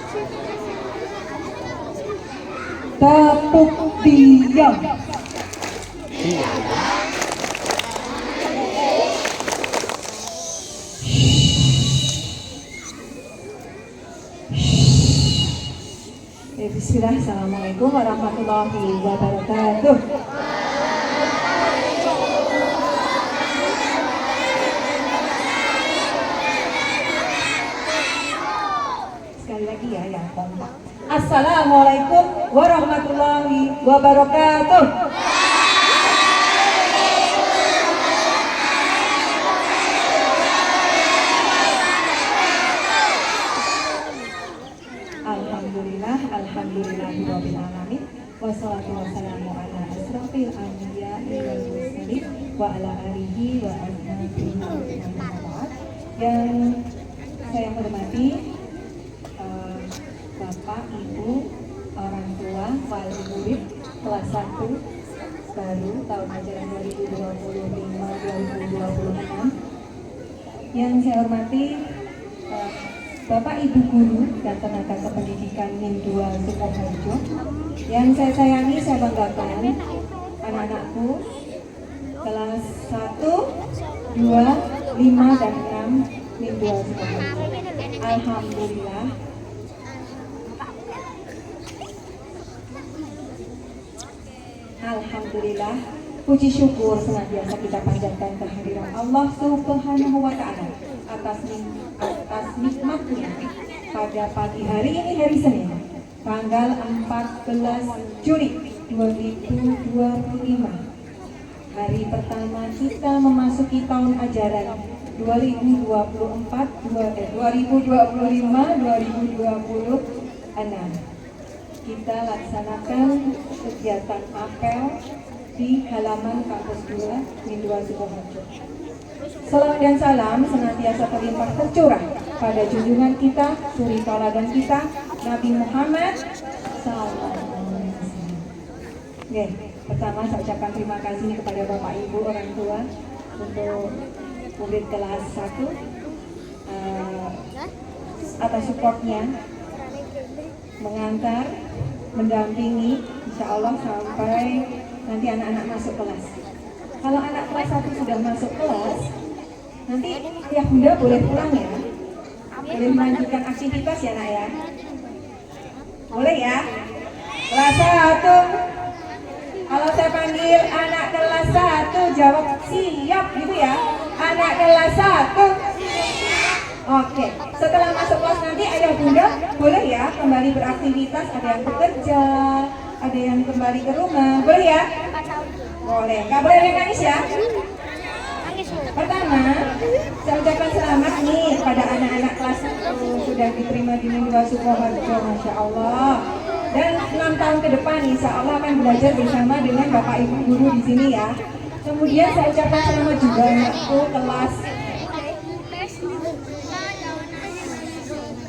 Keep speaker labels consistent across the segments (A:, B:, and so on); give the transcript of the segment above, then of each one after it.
A: Tepuk diam. Bismillah, Assalamualaikum warahmatullahi wabarakatuh. Sekali lagi ya yang kompak. Assalamualaikum warahmatullahi wabarakatuh. Alhamdulillahirabbil alamin. Wassalatu wassalamu ala asrofil anbiya'i wal mursalin wa ala alihi wa ashabihi wa man. Yang saya hormati Bapak, Ibu, orang tua, wali murid kelas 1 baru tahun ajaran 2025-2026. Yang saya hormati Bapak, Ibu guru dan tenaga kependidikan NIM 2 Sukoharjo. Yang saya sayangi, saya banggakan anak-anakku kelas 1, 2, 5, dan 6 NIM 2 Sukoharjo. Alhamdulillah. Alhamdulillah, puji syukur senantiasa kita panjatkan kehadiran Allah Subhanahu wa Ta'ala atas nikmatnya pada pagi hari ini, hari Senin, tanggal 14 Juli 2025. Hari pertama kita memasuki tahun ajaran 2025-2026. Kita laksanakan kegiatan apel di halaman kampus 2 NIM 2 Sukoharjo. Salawat dan salam senantiasa terlimpah tercurah pada junjungan kita, suri tauladan kita, Nabi Muhammad SAW. Oke, pertama saya ucapkan terima kasih kepada Bapak Ibu orang tua untuk murid kelas 1 atas supportnya, mengantar, mendampingi, insya Allah sampai nanti anak-anak masuk kelas. Kalau anak kelas 1 sudah masuk kelas, nanti ayah bunda boleh pulang ya, boleh melanjutkan aktivitas ya nak ya, boleh ya. Kelas 1, kalau saya panggil anak kelas 1 jawab siap gitu ya. Anak kelas 1. Oke, setelah masuk kelas nanti ayah bunda boleh ya kembali beraktivitas, ada yang bekerja, ada yang kembali ke rumah, boleh ya? Boleh, nggak boleh ada nangis ya? Pertama, saya ucapkan selamat nih pada anak-anak kelas 1 sudah diterima di NIM 2 Sukoharjo, Masya Allah. Dan 6 tahun ke depan insya Allah akan belajar bersama dengan Bapak Ibu guru di sini ya. Kemudian saya ucapkan selamat juga anakku kelas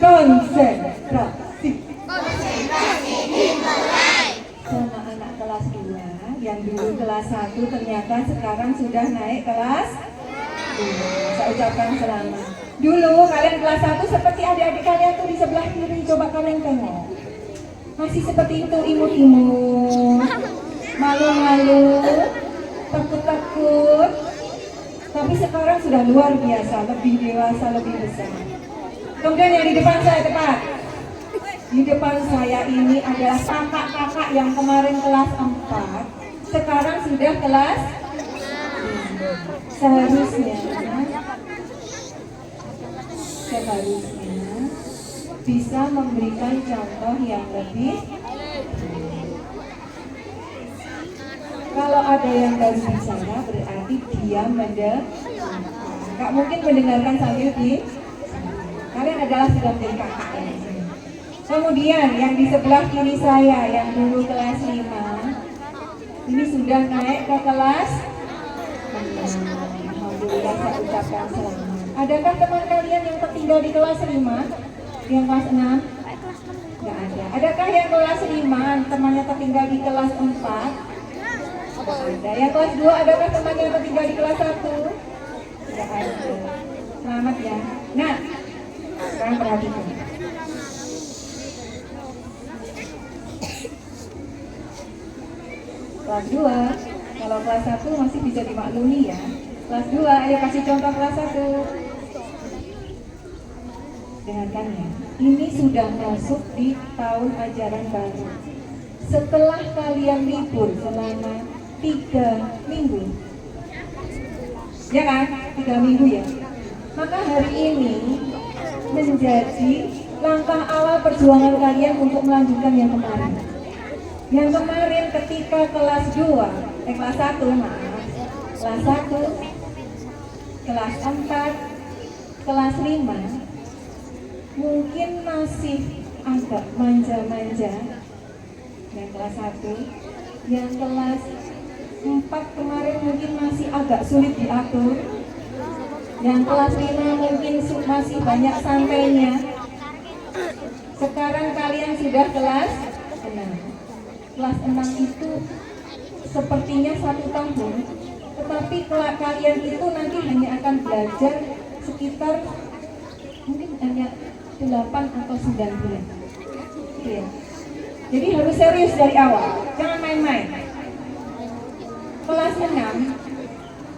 A: konsentrasi sama anak kelas 2 yang dulu kelas 1 ternyata sekarang sudah naik kelas 2. Saya ucapkan selamat. Dulu kalian kelas 1 seperti adik-adik kalian tuh di sebelah kiri, coba kalian tengok. Masih seperti itu, imut-imut, malu-malu, takut-takut. Tapi sekarang sudah luar biasa, lebih dewasa, lebih besar. Kemudian yang di depan saya tepat. Di depan saya ini adalah kakak-kakak yang kemarin kelas 4, sekarang sudah kelas 5. Seharusnya bisa memberikan contoh yang lebih. Kalau ada yang baru bicara berarti dia mendengar. Nggak mungkin mendengarkan sambil di. Kalian adalah sudah menjadi kakak ya. Kemudian yang di sebelah kiri saya yang dulu kelas 5 ini sudah naik ke kelas 6. Alhamdulillah, saya ucapkan selamat. Adakah teman kalian yang tertinggal di kelas 5? Yang kelas 6? Nggak ada. Adakah yang kelas 5 temannya tertinggal di kelas 4? Nggak ada. Yang kelas 2 adakah temannya yang tertinggal di kelas 1? Nggak ada. Selamat ya. Nah, sekarang perhatikan. Kelas 2, kalau kelas 1 masih bisa dimaklumi ya. Kelas 2, ayo kasih contoh kelas 1. Dengarkan ya, ini sudah masuk di tahun ajaran baru. Setelah kalian libur selama 3 minggu, ya kan? 3 minggu ya. Maka hari ini menjadi langkah awal perjuangan kalian untuk melanjutkan yang kemarin. Yang kemarin ketika kelas 2, kelas 1 maaf, kelas 1, kelas 4, kelas 5 mungkin masih agak manja-manja. Yang kelas 1, yang kelas 4 kemarin mungkin masih agak sulit diatur. Yang kelas 5 mungkin masih banyak santainya. Sekarang kalian sudah kelas 6. Kelas 6 itu sepertinya 1 tahun, tetapi kalian itu nanti hanya akan belajar sekitar mungkin hanya 8 atau 9 bulan. Ya. Jadi harus serius dari awal, jangan main-main. Kelas 6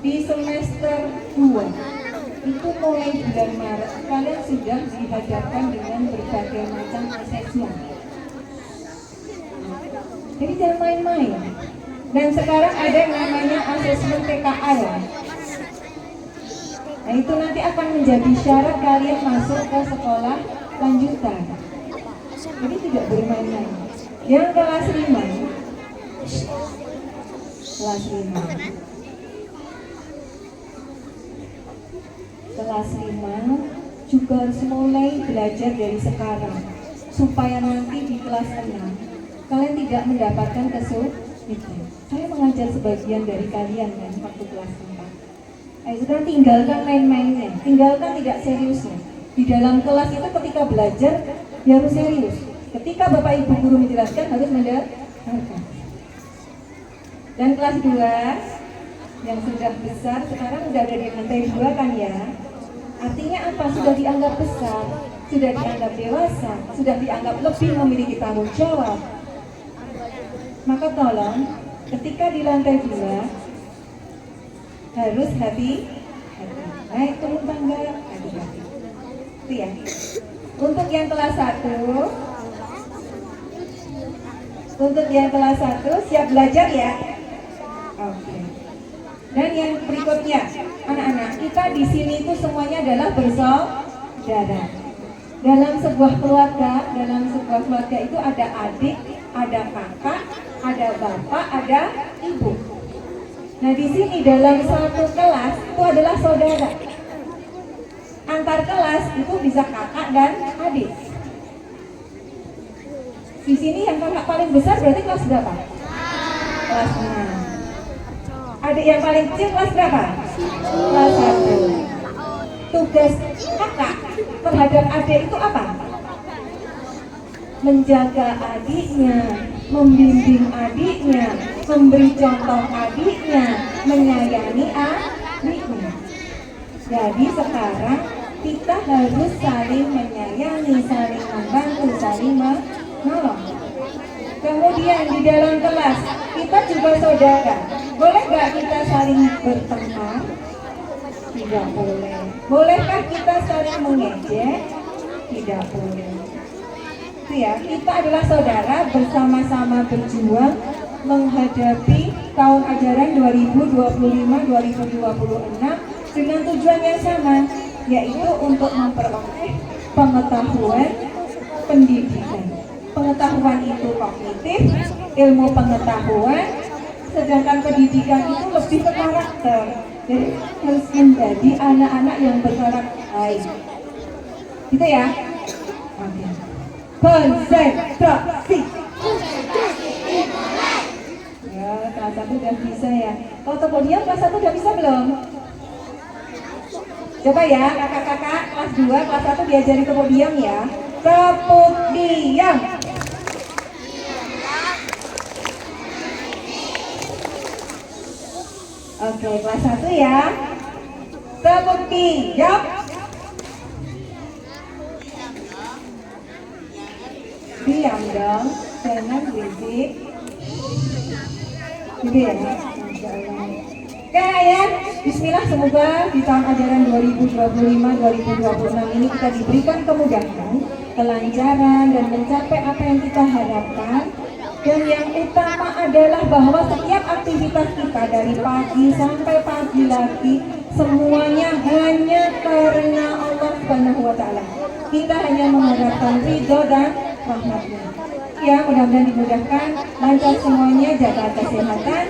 A: di semester 2 itu mulai bulan Maret kalian sudah dihadapkan dengan berbagai macam asesmen. Jadi jangan main-main. Dan sekarang ada yang namanya asesmen TKA ya. Nah itu nanti akan menjadi syarat kalian masuk ke sekolah lanjutan. Jadi tidak bermain-main. Yang kelas 5, kelas 5 juga harus mulai belajar dari sekarang supaya nanti di kelas 6 kalian tidak mendapatkan kesulitan. Saya mengajar sebagian dari kalian kan waktu kelas 4. Ayo sekarang tinggalkan main-mainnya, tinggalkan tidak seriusnya. Di dalam kelas itu ketika belajar ya harus serius. Ketika Bapak Ibu guru menjelaskan harus mendengarkan. Dan kelas 2 yang sudah besar sekarang sudah ada di lantai 2 kan ya. Artinya apa? Sudah dianggap besar, sudah dianggap dewasa, sudah dianggap lebih memiliki tanggung jawab. Maka tolong ketika di lantai 2 harus hati-hati. Naik turun tangga hati-hati. Itu ya. Untuk yang kelas 1 siap belajar ya. Oke. Dan yang berikutnya, anak-anak, kita di sini itu semuanya adalah bersaudara. Dalam sebuah keluarga itu ada adik, ada kakak, ada bapak, ada ibu. Nah di sini dalam satu kelas itu adalah saudara. Antar kelas itu bisa kakak dan adik. Di sini yang kakak paling besar berarti kelas berapa? Kelas 6. Adik yang paling kecil kelas berapa? Kelas 1. Tugas kakak terhadap adik itu apa? Menjaga adiknya, membimbing adiknya, memberi contoh adiknya, menyayangi adiknya. Jadi sekarang kita harus saling menyayangi, saling membantu, saling menolong. Kemudian di dalam kelas kita juga saudara. Boleh nggak kita saling bertengkar? Tidak boleh. Bolehkah kita saling mengejek? Tidak boleh. Itu ya, kita adalah saudara bersama-sama berjuang menghadapi tahun ajaran 2025-2026 dengan tujuan yang sama, yaitu untuk memperoleh pengetahuan pendidikan. Pengetahuan itu kognitif, ilmu pengetahuan, sedangkan pendidikan itu lebih ke karakter. Jadi harus menjadi anak-anak yang berkarakter baik. Gitu ya? Oke. Konsentrasi. Ya, kelas 1 udah bisa ya. Kalau tepuk diam kelas 1 udah bisa belum? Coba ya, kakak-kakak kelas 2, kelas 1 diajari tepuk diam ya. Tepuk diam. Oke, kelas 1 ya. Tepuk diam. Diam dong, jangan berisik. Gitu ya, Masya Allah. Oke ya, Bismillah, semoga di tahun ajaran 2025-2026 ini kita diberikan kemudahan, kelancaran, dan mencapai apa yang kita harapkan. Dan yang utama adalah bahwa setiap aktivitas kita dari pagi sampai pagi lagi semuanya hanya karena Allah Subhanahu wa Ta'ala. Kita hanya mengharapkan ridho dan rahmatnya. Ya, mudah-mudahan dimudahkan, lancar semuanya, jaga kesehatan,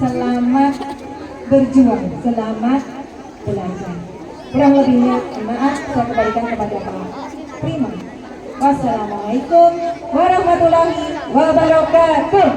A: selamat berjuang, selamat belajar. Kurang lebihnya, maaf, saya kembalikan kepada Pak Prima. Wassalamualaikum warahmatullahi wabarakatuh.